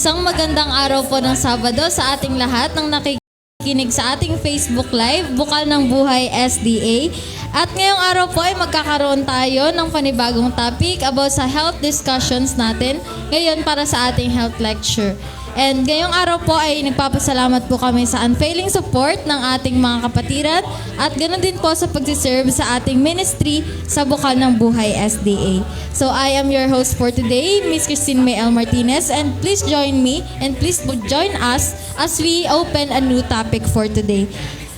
Isang magandang araw po ng Sabado sa ating lahat ng nakikinig sa ating Facebook Live, Bukal ng Buhay SDA. At ngayong araw po ay magkakaroon tayo ng panibagong topic about sa health discussions natin ngayon para sa ating health lecture. And ngayong araw po ay nagpapasalamat po kami sa unfailing support ng ating mga kapatiran at ganoon din po sa pagsiserve sa ating ministry sa Bukal ng Buhay SDA. So I am your host for today, Miss Christine May L. Martinez, and please join me and please join us as we open a new topic for today.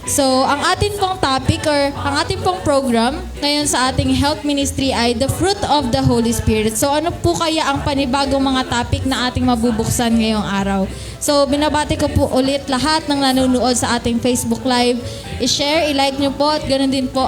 So, ang ating pong topic or ang ating pong program ngayon sa ating health ministry ay the fruit of the Holy Spirit. So, ano po kaya ang panibagong mga topic na ating mabubuksan ngayong araw? So, binabati ko po ulit lahat ng nanonood sa ating Facebook Live. I-share, i-like nyo po at ganoon din po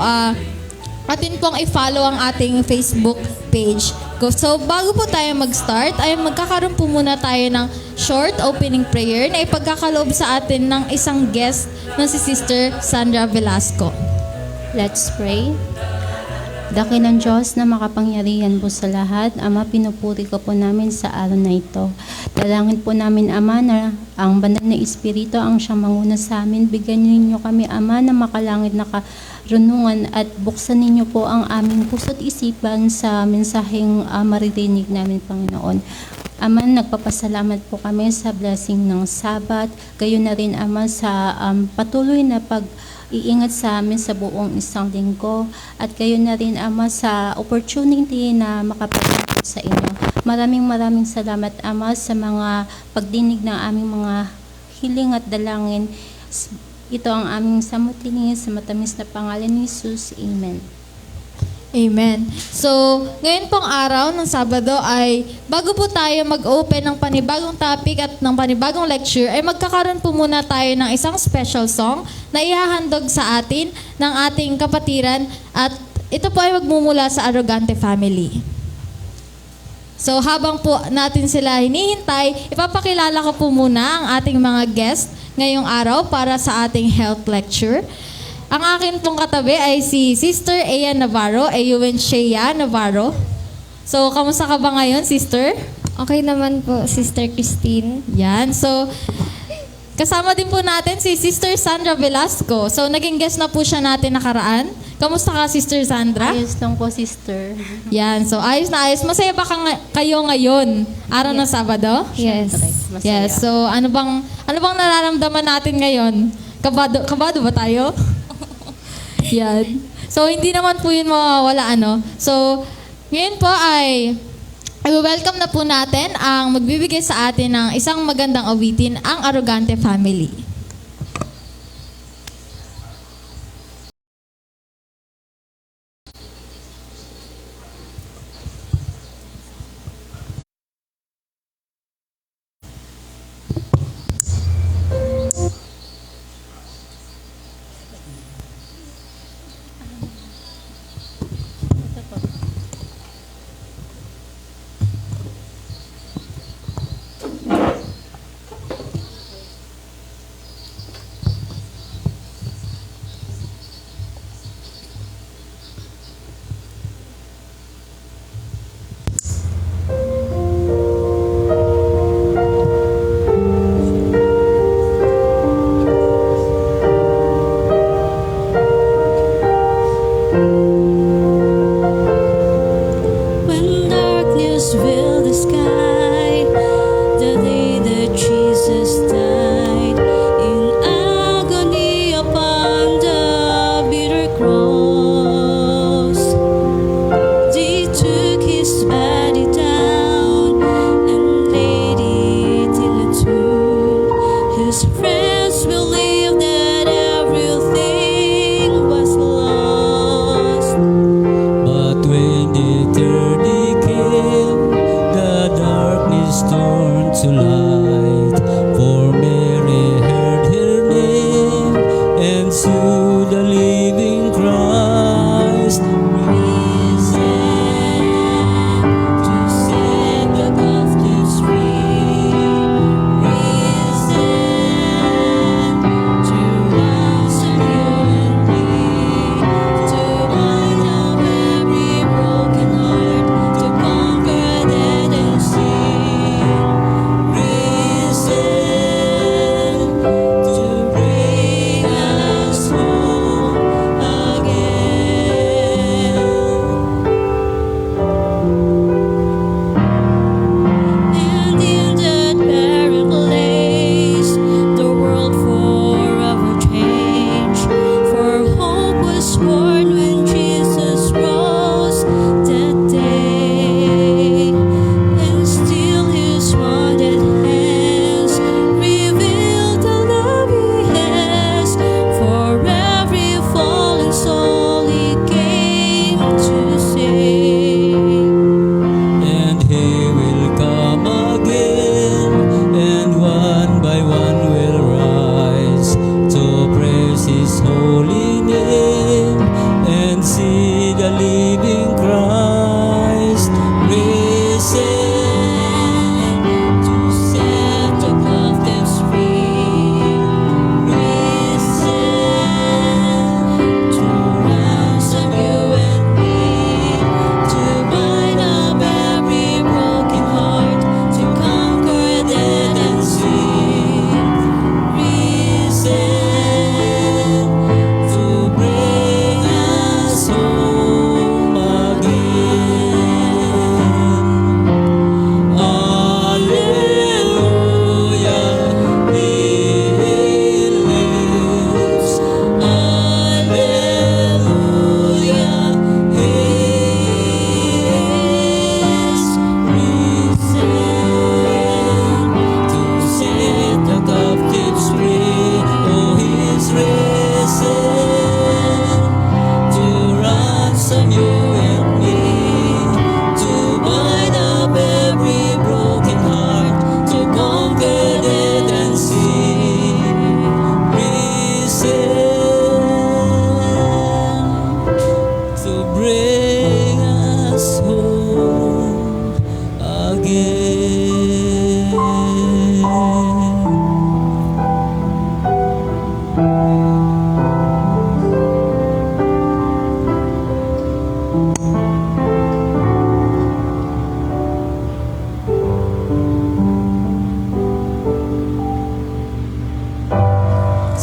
atin pong i-follow ang ating Facebook page. So, bago po tayo mag-start, ay magkakaroon po muna tayo ng short opening prayer na ipagkakaloob sa atin ng isang guest na si Sister Sandra Velasco. Let's pray. Dakilang Diyos na makapangyarihan po sa lahat, Ama, pinupuri ko po namin sa araw na ito. Dalangin po namin, Ama, na ang banal na Espiritu ang siyang manguna sa amin. Bigyan ninyo kami, Ama, na makalangit na karunungan at buksan ninyo po ang aming puso't isipan sa mensaheng maririnig namin, Panginoon. Ama, nagpapasalamat po kami sa blessing ng Sabat. Gayon na rin, Ama, sa patuloy na pag-iingat sa amin sa buong isang linggo. At gayon na rin, Ama, sa opportunity na makapagpapit sa inyo. Maraming salamat, Ama, sa mga pagdinig ng aming mga hiling at dalangin. Ito ang aming samutingin sa matamis na pangalan ni Jesus. Amen. Amen. So, ngayon pong araw ng Sabado ay bago po tayo mag-open ng panibagong topic at ng panibagong lecture, ay magkakaroon po muna tayo ng isang special song na ihahandog sa atin ng ating kapatiran at ito po ay magmumula sa Arrogante Family. So, habang po natin sila hinihintay, ipapakilala ko po muna ang ating mga guest ngayong araw para sa ating health lecture. Ang akin pong katabi ay si Sister Ea Navarro, Shea Navarro. So, kamusta ka ba ngayon, Sister? Okay naman po, Sister Christine. Yan. So, kasama din po natin si Sister Sandra Velasco. So, naging guest na po siya natin nakaraan. Kamusta ka, Sister Sandra? Ayos lang po, Sister. Yan. So, ayos na ayos. Masaya ba kayo ngayon? Araw ng Sabado? Yes. Masaya. Yes. So, ano bang nararamdaman natin ngayon? Kabado ba tayo? Yan. So, hindi naman po yun mawawala, ano. So, ngayon po ay welcome na po natin ang magbibigay sa atin ng isang magandang awitin, ang Arrogante Family. When darkness filled the sky, the day that Jesus died in agony upon the bitter cross, they took his body down and laid it in a tomb. His friends believed that everything was lost. But when the third day came, the darkness turned to light. For Mary heard her name and saw the living Christ Risen to set the captives free. Risen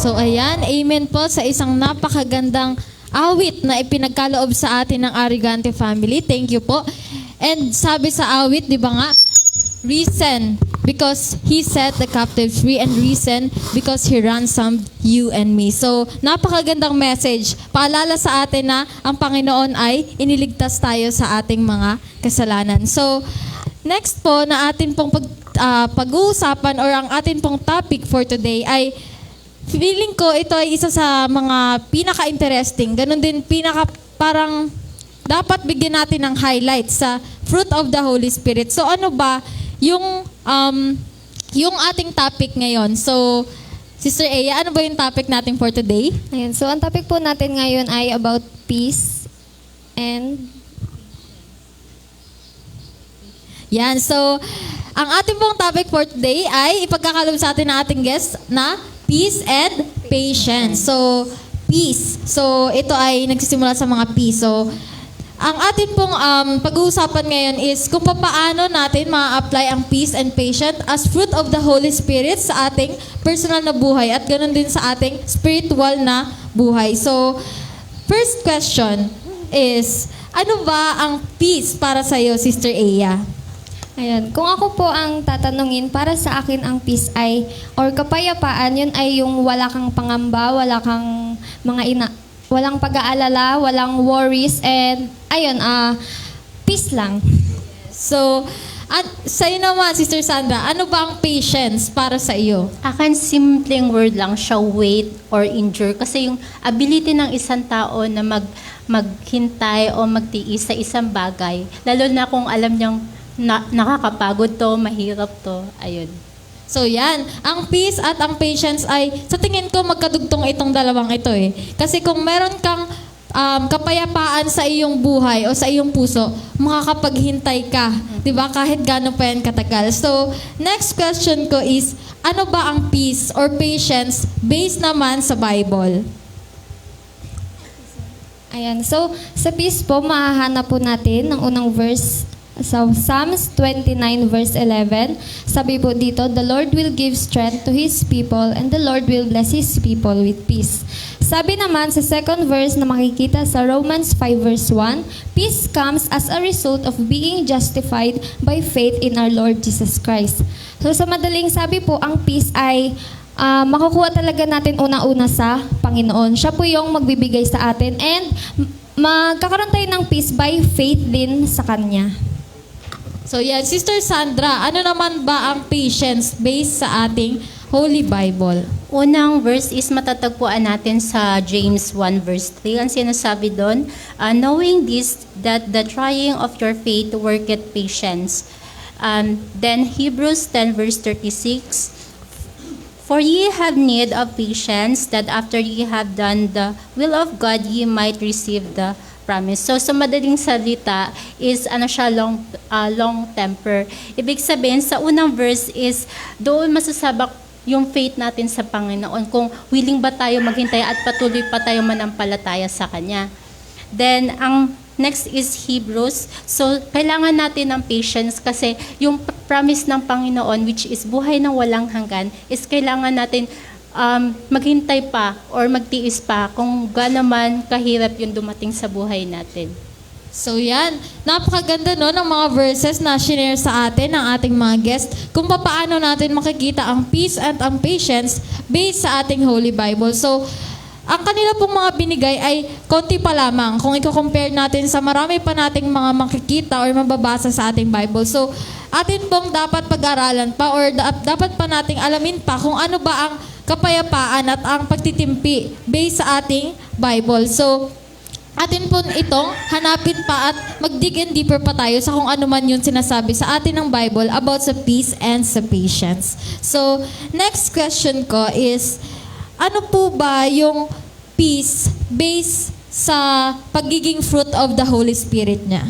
So ayan, amen po sa isang napakagandang awit na ipinagkaloob sa atin ng Arigante family. Thank you po. And sabi sa awit, di ba nga, reason because He set the captives free, and reason because He ransomed you and me. So, napakagandang message. Paalala sa atin na ang Panginoon ay iniligtas tayo sa ating mga kasalanan. So, next po na atin pong pag-uusapan or ang atin pong topic for today ay feeling ko ito ay isa sa mga pinaka-interesting. Ganon din parang dapat bigyan natin ng highlight sa fruit of the Holy Spirit. So ano ba yung ating topic ngayon? So Sister Aya, ano ba yung topic natin for today? Ayan. So, ang topic po natin ngayon ay about peace and Yan. So, ang ating pong topic for today ay ipagkakalob sa atin ng ating guest na peace and patience. So, peace. So, ito ay nagsisimula sa mga peace. So, ang atin pong pag-uusapan ngayon is kung paano natin ma-apply ang peace and patience as fruit of the Holy Spirit sa ating personal na buhay at ganoon din sa ating spiritual na buhay. So, first question is, ano ba ang peace para sa iyo, Sister Aya? Ayan, kung ako po ang tatanungin, para sa akin ang peace ay, or kapayapaan, yun ay yung wala kang pangamba, wala kang walang pag-aalala, walang worries, and ayun, peace lang. So, at sa'yo naman, Sister Sandra, ano ba ang patience para sa iyo? Akin, simpleng word lang siya, wait or endure. Kasi yung ability ng isang tao na maghintay o magtiis sa isang bagay, lalo na kung alam niyang nakakapagod to, mahirap to, ayun. So yan, ang peace at ang patience ay, sa tingin ko magkadugtong itong dalawang ito eh. Kasi kung meron kang kapayapaan sa iyong buhay o sa iyong puso, makakapaghintay ka, di ba? Kahit gaano pa yan katagal. So, next question ko is, ano ba ang peace or patience based naman sa Bible? Ayan, so sa peace po, mahahanap po natin ng unang verse sa Psalms 29 verse 11. Sabi po dito, the Lord will give strength to His people and the Lord will bless His people with peace. Sabi naman sa second verse na makikita sa Romans 5 verse 1, peace comes as a result of being justified by faith in our Lord Jesus Christ. So sa madaling sabi po, ang peace ay makukuha talaga natin una-una sa Panginoon. Siya po yung magbibigay sa atin and magkakaroon tayo ng peace by faith din sa Kanya. So yan, Sister Sandra, ano naman ba ang patience based sa ating Holy Bible? Unang verse is matatagpuan natin sa James 1 verse 3. Ang sinasabi doon, knowing this, that the trying of your faith worketh patience. Then Hebrews 10 verse 36, for ye have need of patience, that after ye have done the will of God, ye might receive the promise. So, sa madaling salita is long temper. Ibig sabihin, sa unang verse is doon masasabak yung faith natin sa Panginoon, kung willing ba tayo maghintay at patuloy pa tayo manampalataya sa Kanya. Then, ang next is Hebrews. So, kailangan natin ng patience kasi yung promise ng Panginoon, which is buhay na walang hanggan, is kailangan natin maghintay pa or magtiis pa kung gaano man kahirap yung dumating sa buhay natin. So yan, napakaganda no ng mga verses na shinare sa atin ng ating mga guest kung paano natin makikita ang peace and ang patience based sa ating Holy Bible. So, ang kanila pong mga binigay ay konti pa lamang kung i-compare natin sa marami pa nating mga makikita or mababasa sa ating Bible. So, atin pong dapat pag-aralan pa or dapat pa nating alamin pa kung ano ba ang kapayapaan at ang pagtitimpi based sa ating Bible. So, atin po itong hanapin pa at mag-dig in deeper pa tayo sa kung ano man yung sinasabi sa atin ng Bible about sa peace and sa patience. So, next question ko is, ano po ba yung peace based sa pagiging fruit of the Holy Spirit niya?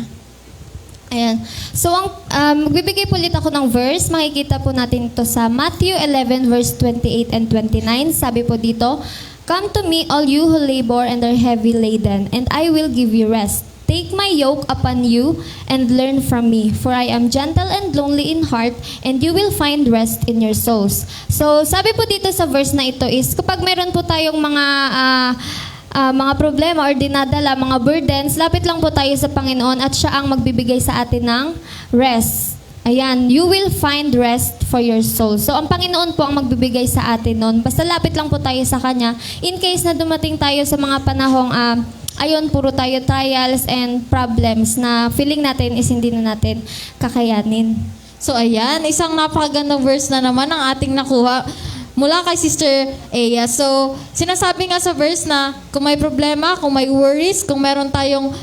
Ayan. So, magbibigay po ulit ako ng verse. Makikita po natin ito sa Matthew 11 verse 28 and 29. Sabi po dito, come to me, all you who labor and are heavy laden, and I will give you rest. Take my yoke upon you and learn from me, for I am gentle and lonely in heart, and you will find rest in your souls. So, sabi po dito sa verse na ito is, kapag meron po tayong mga problema or dinadala, mga burdens, lapit lang po tayo sa Panginoon at siya ang magbibigay sa atin ng rest. Ayan, you will find rest for your soul. So, ang Panginoon po ang magbibigay sa atin nun. Basta lapit lang po tayo sa Kanya. In case na dumating tayo sa mga panahong ayun, puro tayo trials and problems na feeling natin is hindi na natin kakayanin. So ayan, isang napakagandang verse na naman ang ating nakuha mula kay Sister Aya. So, sinasabi nga sa verse na kung may problema, kung may worries, kung meron tayong,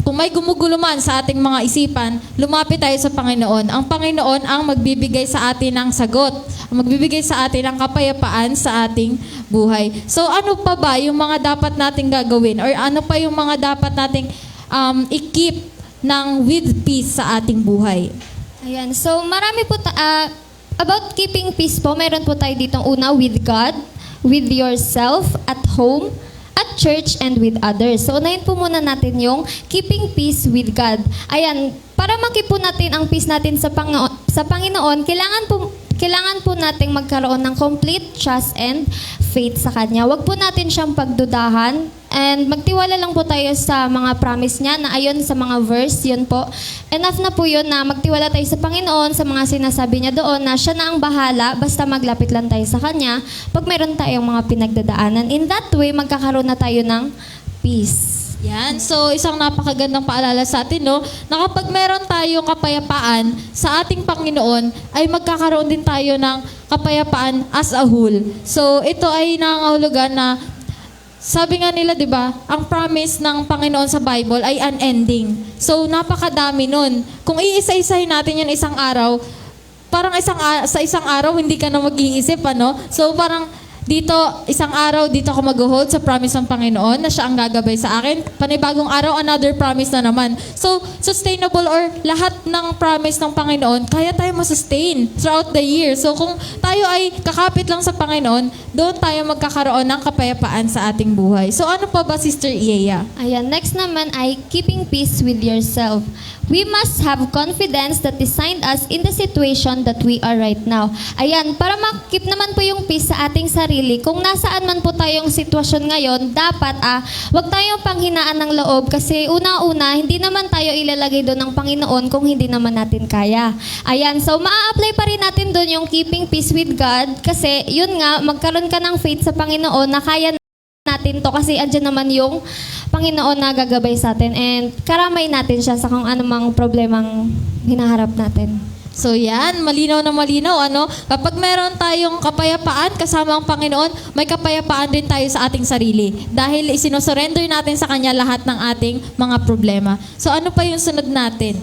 kung may gumugulo man sa ating mga isipan, lumapit tayo sa Panginoon. Ang Panginoon ang magbibigay sa atin ng sagot, ang magbibigay sa atin ng kapayapaan sa ating buhay. So, ano pa ba yung mga dapat nating gagawin? Or ano pa yung mga dapat nating i-keep ng with peace sa ating buhay? Ayan, so marami po, about keeping peace po, meron po tayo ditong una, with God, with yourself, at home, at church, and with others. So, unahin po muna natin yung keeping peace with God. Ayan, para makip po natin ang peace natin sa Panginoon, kailangan po nating magkaroon ng complete trust and faith sa Kanya. Huwag po natin siyang pagdudahan and magtiwala lang po tayo sa mga promise niya na ayon sa mga verse, yun po. Enough na po yun na magtiwala tayo sa Panginoon sa mga sinasabi niya doon na siya na ang bahala, basta maglapit lang tayo sa Kanya pag mayroon tayong mga pinagdadaanan. In that way, magkakaroon na tayo ng peace. Yan. So, isang napakagandang paalala sa atin, no? Na kapag meron tayong kapayapaan sa ating Panginoon, ay magkakaroon din tayo ng kapayapaan as a whole. So, ito ay nangangahulugan na sabi nga nila, di ba, ang promise ng Panginoon sa Bible ay unending. So, napakadami nun. Kung iisa-isahin natin yun isang araw, parang sa isang araw, hindi ka na mag-iisip, ano? So, parang dito, isang araw, dito ako mag-hold sa promise ng Panginoon na siya ang gagabay sa akin. Panibagong araw, another promise na naman. So, sustainable or lahat ng promise ng Panginoon, kaya tayo masustain throughout the year. So, kung tayo ay kakapit lang sa Panginoon, doon tayo magkakaroon ng kapayapaan sa ating buhay. So, ano pa ba, Sister Iyaya? Ayan, next naman ay keeping peace with yourself. We must have confidence that designed us in the situation that we are right now. Ayan, para makip naman po yung peace sa ating sarili, kung nasaan man po tayong sitwasyon ngayon, dapat wag tayong panghinaan ng loob kasi una-una, hindi naman tayo ilalagay doon ng Panginoon kung hindi naman natin kaya. Ayan, so maa-apply pa rin natin doon yung keeping peace with God kasi yun nga, magkaroon ka ng faith sa Panginoon na kaya natin to kasi andyan naman yung Panginoon na gagabay sa atin and karamay natin siya sa kung anumang problemang hinaharap natin. So yan, malinaw na malinaw, ano? Kapag meron tayong kapayapaan kasama ang Panginoon, may kapayapaan din tayo sa ating sarili. Dahil isinusurrender natin sa Kanya lahat ng ating mga problema. So ano pa yung sunod natin?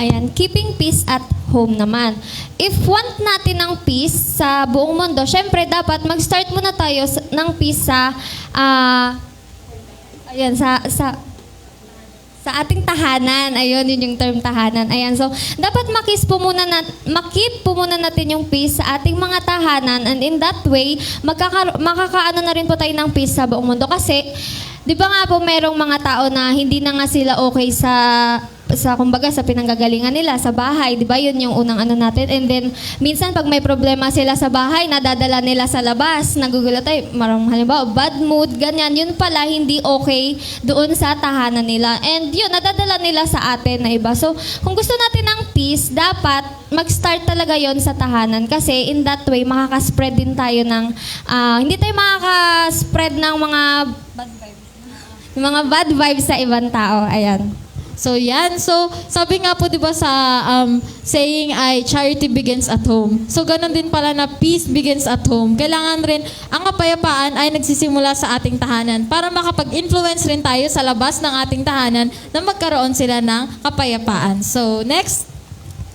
Ayan, keeping peace at home naman. If want natin ng peace sa buong mundo, syempre dapat mag-start muna tayo ng peace sa sa ating tahanan. Ayun, yun yung term tahanan. Ayan, so dapat makip po muna natin yung peace sa ating mga tahanan and in that way, makakaano na rin po tayo ng peace sa buong mundo. Kasi, di ba nga po merong mga tao na hindi na nga sila okay sa kumbaga sa pinanggagalingan nila sa bahay, 'di ba? 'Yun yung unang ano natin. And then minsan pag may problema sila sa bahay, nadadala nila sa labas, nagugulat ay marang halimbawa bad mood, ganyan. 'Yun pala hindi okay doon sa tahanan nila. And 'yun nadadala nila sa atin na iba. So, kung gusto natin ng peace, dapat mag-start talaga 'yon sa tahanan kasi in that way makaka-spread din tayo ng hindi tayo makaka-spread ng mga bad vibes sa ibang tao. Ayan. So yan. So sabi nga po 'di ba sa saying ay charity begins at home. So ganun din pala na peace begins at home. Kailangan rin ang kapayapaan ay nagsisimula sa ating tahanan para makapag-influence rin tayo sa labas ng ating tahanan na magkaroon sila ng kapayapaan. So next,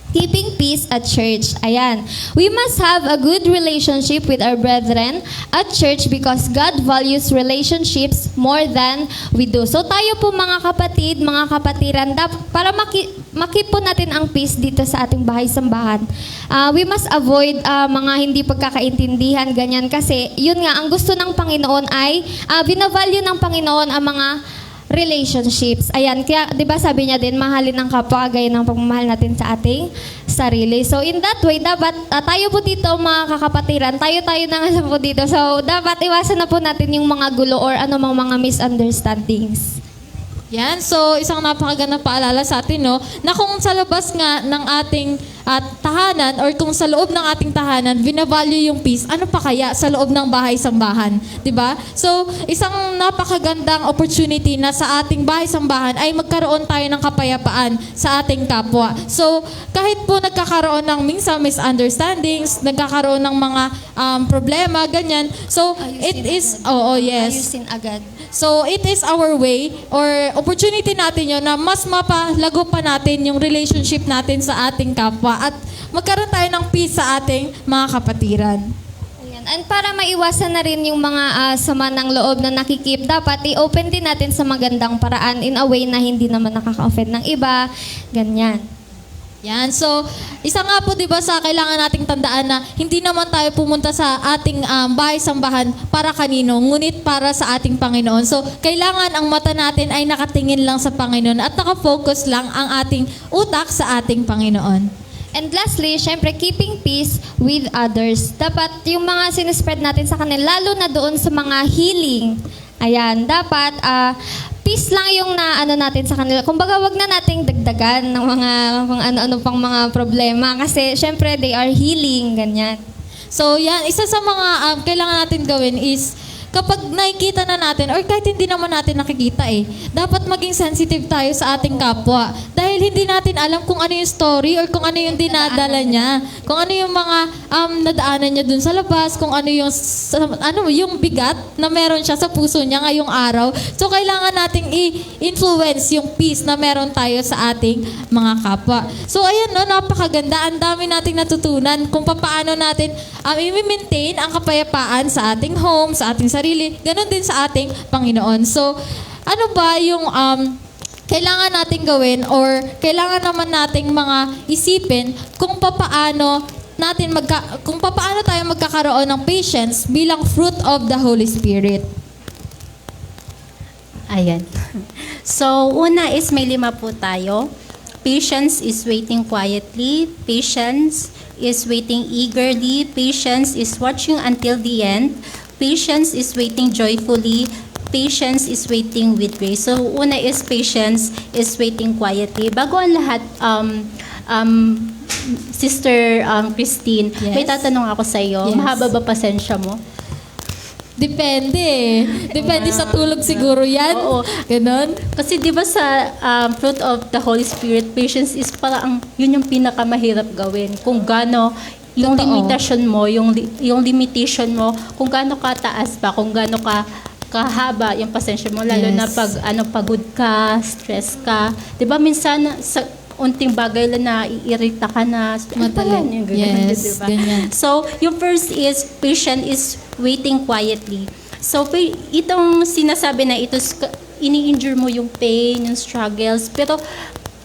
keeping peace at church. Ayan. We must have a good relationship with our brethren at church because God values relationships more than we do. So tayo po mga kapatid, mga kapatiran, para makip po natin ang peace dito sa ating bahay-sambahan. We must avoid mga hindi pagkakaintindihan, ganyan. Kasi yun nga, ang gusto ng Panginoon ay, binavalue ng Panginoon ang mga relationships. Ayan, kaya 'di ba sabi niya din, mahalin ang kapwa gaya ng pagmamahal natin sa ating sarili. So in that way, dapat tayo po dito mga kakapatiran, tayo na nga po dito. So dapat iwasan na po natin yung mga gulo or anumang mga misunderstandings. Yan, so isang napakagandang paalala sa atin, no, na kung sa labas nga ng ating tahanan or kung sa loob ng ating tahanan, binavalue yung peace, ano pa kaya sa loob ng bahay-sambahan, di ba? So, isang napakagandang opportunity na sa ating bahay-sambahan ay magkaroon tayo ng kapayapaan sa ating kapwa. So, kahit po nagkakaroon ng minsan misunderstandings, nagkakaroon ng mga problema, ganyan. So, yes. Ayusin agad. So, it is our way or opportunity natin yun na mas mapalago pa natin yung relationship natin sa ating kapwa at magkaroon tayo ng peace sa ating mga kapatiran. Ayan. And para maiwasan na rin yung mga sama ng loob na nakikip, dapat i-open din natin sa magandang paraan in a way na hindi naman nakaka-offend ng iba. Ganyan. Yan. So, isa nga po 'di ba sa kailangan nating tandaan na hindi naman tayo pumunta sa ating bahay-sambahan para kanino, ngunit para sa ating Panginoon. So, kailangan ang mata natin ay nakatingin lang sa Panginoon at naka-focus lang ang ating utak sa ating Panginoon. And lastly, syempre, keeping peace with others. Dapat yung mga sinespread natin sa kanila, lalo na doon sa mga healing. Ayan, dapat peace lang yung natin sa kanila. Kumbaga, wag na nating dagdagan ng mga kung ano-ano pang mga problema. Kasi, syempre, they are healing, ganyan. So, yan. Isa sa mga kailangan natin gawin is kapag nakikita na natin or kahit hindi naman natin nakikita dapat maging sensitive tayo sa ating kapwa. Dahil hindi natin alam kung ano yung story or kung ano yung dinadala niya. Kung ano yung mga nadaanan niya dun sa labas, kung ano yung bigat na meron siya sa puso niya ngayong araw. So, kailangan nating i-influence yung peace na meron tayo sa ating mga kapwa. So, ayan, no, napakaganda. Ang dami nating natutunan kung paano natin i-maintain ang kapayapaan sa ating home, sa ating sarili, ganun din sa ating Panginoon. So, ano ba yung kailangan nating gawin or kailangan naman nating mga isipin kung paano tayo magkakaroon ng patience bilang fruit of the Holy Spirit? Ayan. So, una is may 5 po tayo. Patience is waiting quietly. Patience is waiting eagerly. Patience is watching until the end. Patience is waiting joyfully. Patience is waiting with grace. So, una is patience is waiting quietly. Bago ang lahat, Sister Christine, Yes. may tatanong ako sa iyo. Yes. Mahaba ba pasensya mo? Depende. Depende sa tulog siguro yan. Oo. Ganon. Kasi di ba sa fruit of the Holy Spirit, patience is parang yun yung pinakamahirap gawin. Kung gaano yung Totoo. limitation mo, yung limitation mo, kung gaano kataas pa, kung gaano kahaba yung pasensya mo, lalo Yes. na pag pagod ka, stress ka. Di ba minsan sa unting bagay lang na iirita ka na, Madali. yung ganyan, Yes, diba? ganyan. So, yung first is, patient is waiting quietly. So, itong sinasabi na ito, ini-endure mo yung pain, yung struggles, pero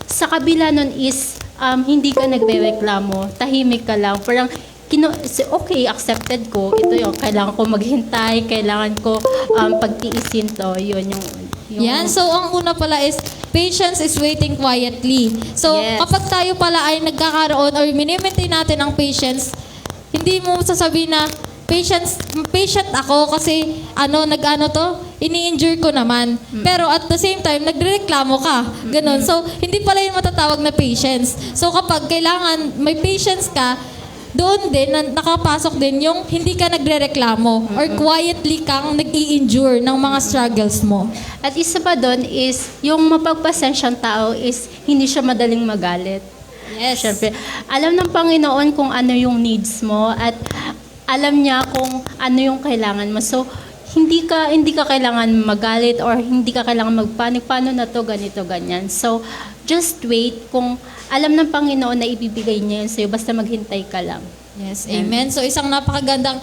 sa kabila nun is, hindi ka nagre-reklamo, tahimik ka lang, parang, okay, accepted ko, ito yung, kailangan ko maghintay, kailangan ko pagtiisin to, yun yung Yan. So, ang una pala is, patience is waiting quietly. So, Yes. kapag tayo pala ay nagkakaroon or minimaintain natin ang patience, hindi mo sasabihin na, patient ako kasi ini-injure ko naman. Pero at the same time, nagrereklamo ka. Ganon. So, hindi pala yun matatawag na patience. So, kapag kailangan may patience ka, doon din nakapasok din yung hindi ka nagrereklamo or quietly kang nag-i-endure ng mga struggles mo. At isa pa doon is, yung mapagpasensyang tao is, hindi siya madaling magalit. Yes. Siyempre, alam ng Panginoon kung ano yung needs mo at alam niya kung ano yung kailangan mo. So, hindi ka kailangan magalit or hindi ka kailangan magpanik. Paano na to, ganito, ganyan. So, just wait kung alam ng Panginoon na ibibigay niya yun sa'yo. Basta maghintay ka lang. Yes, amen. So isang napakagandang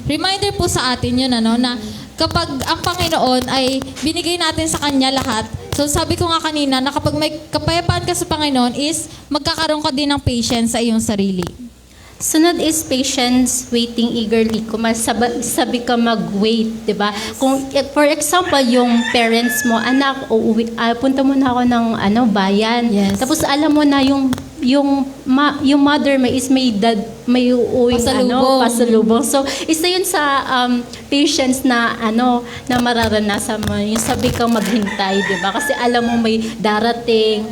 reminder po sa atin yun, na kapag ang Panginoon ay binigay natin sa Kanya lahat, so sabi ko nga kanina, na kapag may kapayapaan ka sa Panginoon is magkakaroon ka din ng patience sa iyong sarili. Sunod is patience, waiting eagerly. Kung sabi ka mag-wait, di ba? Kung, for example, yung parents mo, anak, punta mo na ako ng bayan. Yes. Tapos alam mo na yung mother may uuwing pasalubong. So, isa yun sa patience na na mararanasan mo. Yung sabi kang maghintay, di ba? Kasi alam mo may darating,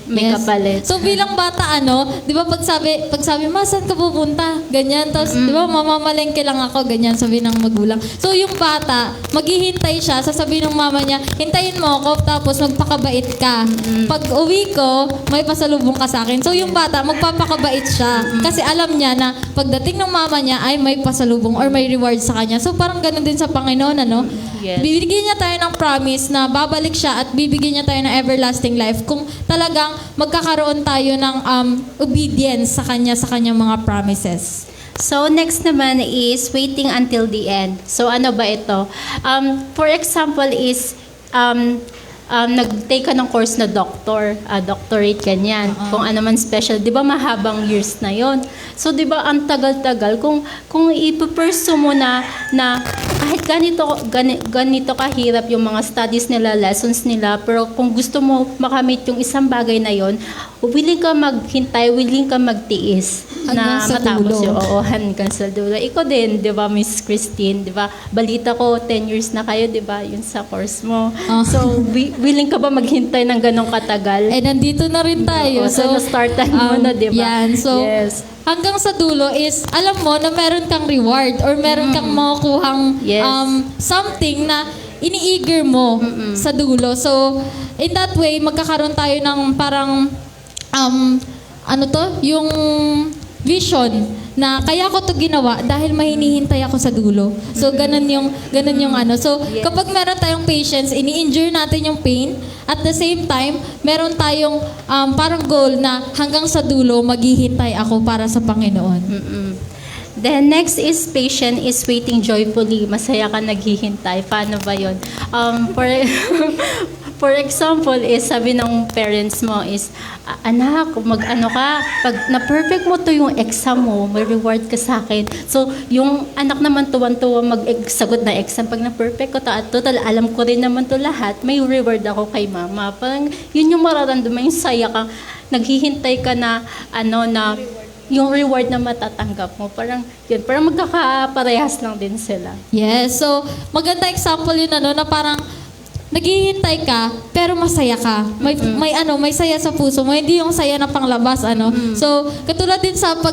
may Yes. kapalit. So bilang bata, di ba pag sabi, ma, saan ka pupunta? Ganyan. Tapos, di ba, mamamalengke lang ako, ganyan, sabi ng magulang. So yung bata, maghihintay siya, sasabihin ng mama niya, hintayin mo ako, tapos magpakabait ka. Pag uwi ko, may pasalubong ka sa akin. So yung bata, magpapakabait siya. Kasi alam niya na pagdating ng mama niya, ay may pasalubong or may reward sa kanya. So parang ganun din sa Panginoon, Yes. Bibigyan niya tayo ng promise na babalik siya at bibigyan niya tayo ng everlasting life kung talagang magkakaroon tayo ng obedience sa kanyang mga promises. So, next naman is waiting until the end. So, ano ba ito? For example is, nag-take ka ng course na doctorate ganyan. Kung ano man special, di ba mahabang years na yon. So, di ba ang tagal-tagal, kung ipupursue mo na kahit ganito kahirap yung mga studies nila, lessons nila, pero kung gusto mo makamit yung isang bagay na yon, willing ka maghintay, willing ka magtiis Hanggang na sa matapos dulo. yun. Oo, hanggang sa dulo. Ikaw din, di ba, Miss Christine, di ba? Balita ko, 10 years na kayo, di ba, yun sa course mo. So, willing ka ba maghintay ng ganong katagal? Eh, nandito na rin tayo. Oo, so, na-startan mo na, di ba? Yan. So, yes. hanggang sa dulo is, alam mo na meron kang reward or meron kang makukuhang Yes. something na ini-eager mo sa dulo. So, in that way, magkakaroon tayo ng parang, yung vision na kaya ko to ginawa dahil may hinihintay ako sa dulo. So, ganun yung So, kapag meron tayong patience, ini-endure natin yung pain. At the same time, meron tayong parang goal na hanggang sa dulo, maghihintay ako para sa Panginoon. Then next is patient is waiting joyfully. Masaya ka naghihintay. Paano ba yun? For example, is sabi ng parents mo is, anak, mag-ano ka, pag na-perfect mo to yung exam mo, may reward ka sa akin. So, yung anak naman tuwan-tuwa mag-sagot na exam. Pag na-perfect ko to, at total, alam ko rin naman to lahat, may reward ako kay mama. Parang, yun yung mararamdaman, yung saya ka, naghihintay ka na, na, yung reward na matatanggap mo. Parang, yun, parang magkakaparehas lang din sila. Yes. So, maganda example yun na parang naghihintay ka pero masaya ka. May saya sa puso mo, hindi yung saya na panglabas So, katulad din sa pag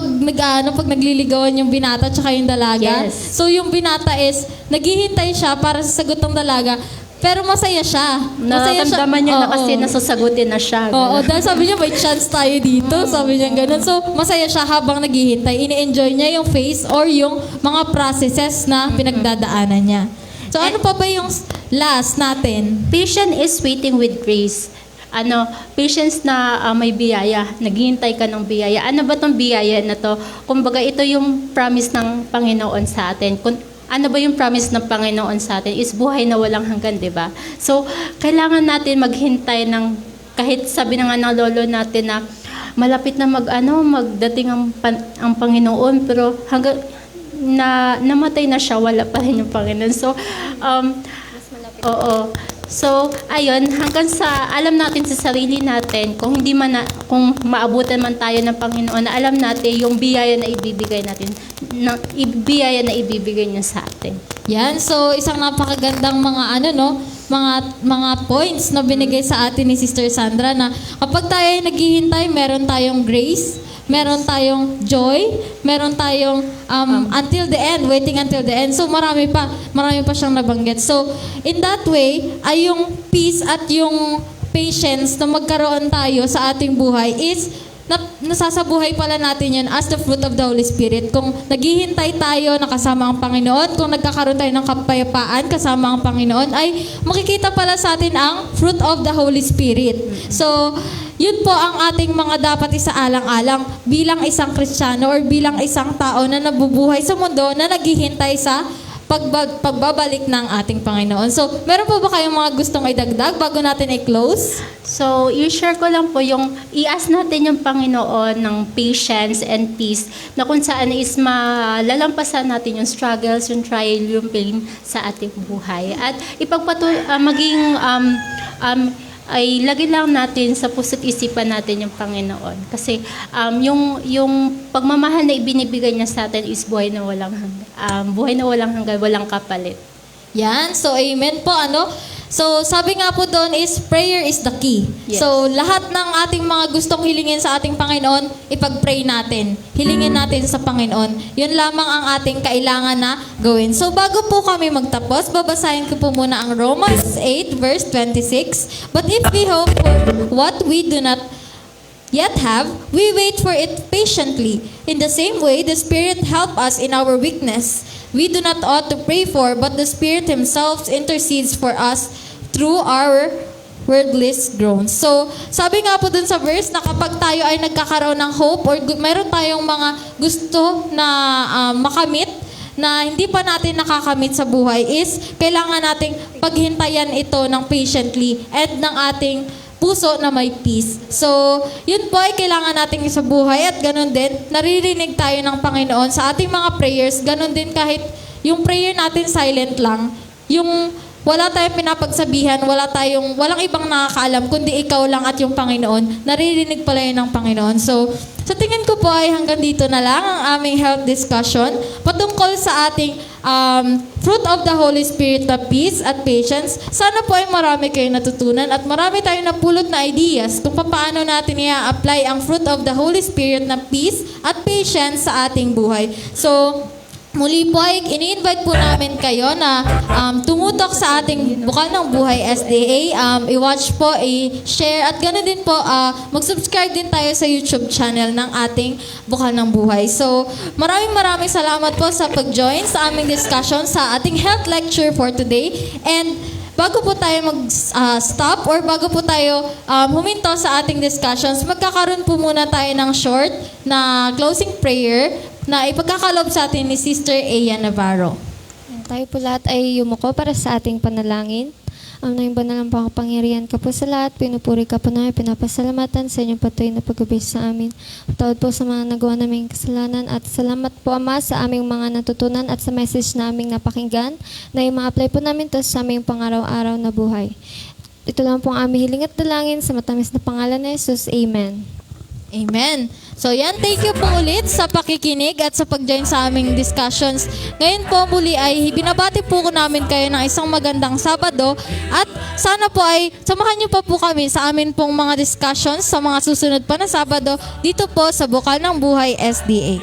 nagliligawan yung binata at yung dalaga. Yes. So, yung binata is naghihintay siya para sa sagot ng dalaga. Pero masaya siya. Nararamdaman niya na Oo. kasi nasasagutin na siya. Oo, dahil sabi niya may chance tayo dito. Sabi niya ganun. So, masaya siya habang naghihintay. Ini-enjoy niya yung phase or yung mga processes na pinagdadaanan niya. So, ano pa ba yung last natin? Patient is waiting with grace. Patience na may biyaya. Naghihintay ka ng biyaya. Ano ba tong biyaya na to? Kumbaga, ito yung promise ng Panginoon sa atin. Ano ba yung promise ng Panginoon sa atin? Is buhay na walang hanggan, di ba? So, kailangan natin maghintay ng, kahit sabi na nga ng lolo natin na malapit na magdating ang Panginoon, pero hanggang namatay na siya, wala pa rin yung Panginoon. So, oo. So, ayun, hanggang sa alam natin sa sarili natin, kung kung maabutan man tayo ng Panginoon, na alam natin yung biyaya na ibibigay natin, biyaya na ibibigay niya sa atin. Yan. So, isang napakagandang mga points na binigay sa atin ni Sister Sandra na kapag tayo ay naghihintay, meron tayong grace, meron tayong joy, meron tayong until the end, waiting until the end. So, marami pa siyang nabanggit. So, in that way, ay yung peace at yung patience na magkaroon tayo sa ating buhay is nasasabuhay pala natin yan as the fruit of the Holy Spirit. Kung naghihintay tayo na kasama ang Panginoon, kung nagkakaroon tayo ng kapayapaan kasama ang Panginoon, ay makikita pala sa atin ang fruit of the Holy Spirit. So, yun po ang ating mga dapat isaalang-alang bilang isang Kristiyano or bilang isang tao na nabubuhay sa mundo na naghihintay sa pagbabalik ng ating Panginoon. So, meron po ba kayong mga gustong idagdag bago natin i-close? So, i-share ko lang po yung i-ask natin yung Panginoon ng patience and peace na kung saan is malalampasan natin yung struggles, yung trial, yung pain sa ating buhay. At ay lagi lang natin sa puso't isipan natin yung Panginoon. Kasi yung pagmamahal na ibinibigay niya sa atin is buhay na walang hanggan, walang kapalit. Yan. So, amen po. So, sabi nga po doon is prayer is the key. Yes. So, lahat ng ating mga gustong hilingin sa ating Panginoon, ipag-pray natin. Hilingin natin sa Panginoon. Yun lamang ang ating kailangan na gawin. So, bago po kami magtapos, babasahin ko po muna ang Romans 8 verse 26. But if we hope for what we do not yet have, we wait for it patiently. In the same way, the Spirit help us in our weakness. We do not ought to pray for, but the Spirit Himself intercedes for us through our wordless groans. So, sabi nga po dun sa verse na kapag tayo ay nagkakaroon ng hope or meron tayong mga gusto na makamit, na hindi pa natin nakakamit sa buhay is kailangan nating paghintayan ito ng patiently at ng ating puso na may peace. So, yun po ay kailangan nating sa buhay at ganun din, naririnig tayo ng Panginoon sa ating mga prayers. Ganun din kahit yung prayer natin silent lang, yung wala tayong pinapagsabihan, walang ibang nakakaalam, kundi ikaw lang at yung Panginoon. Naririnig pala yun ng Panginoon. So, sa tingin ko po ay hanggang dito na lang ang aming health discussion patungkol sa ating fruit of the Holy Spirit na peace at patience. Sana po ay marami kayong natutunan at marami tayong napulot na ideas kung paano natin i-apply ang fruit of the Holy Spirit na peace at patience sa ating buhay. So, muli po ay ini-invite po namin kayo na tumutok sa ating Bukal ng Buhay SDA. I-watch po, i-share at ganoon din po, mag-subscribe din tayo sa YouTube channel ng ating Bukal ng Buhay. So, maraming salamat po sa pag-join sa aming discussion sa ating health lecture for today. And bago po tayo mag-stop or bago po tayo huminto sa ating discussions, magkakaroon po muna tayo ng short na closing prayer na ipagkakalob sa atin ni Sister Aya Navarro. Tayo po lahat ay yumuko para sa ating panalangin. Ang banal ng pangkapangyarihan ka po sa lahat, pinupuri ka po namin, pinapasalamatan sa inyong patuloy na pagbibigay sa amin. Tawad po sa mga nagawa naming kasalanan at salamat po Ama sa aming mga natutunan at sa message na aming napakinggan na i-apply po namin to sa aming pang-araw-araw na buhay. Ito lang po ang aming hiling at dalangin sa matamis na pangalan ni Jesus. Amen. Amen. So yan, thank you po ulit sa pakikinig at sa pag-join sa aming discussions. Ngayon po muli ay binabati po ko namin kayo ng isang magandang Sabado at sana po ay samahan niyo pa po kami sa amin pong mga discussions sa mga susunod pa na Sabado dito po sa Bukal ng Buhay SDA.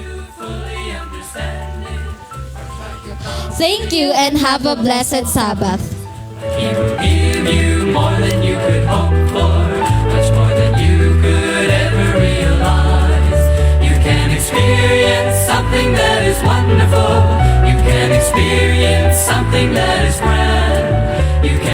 Thank you and have a blessed Sabbath. He will give you more than you could hope for, much more than you could ever realize. You can experience something that is wonderful. You can experience something that is grand.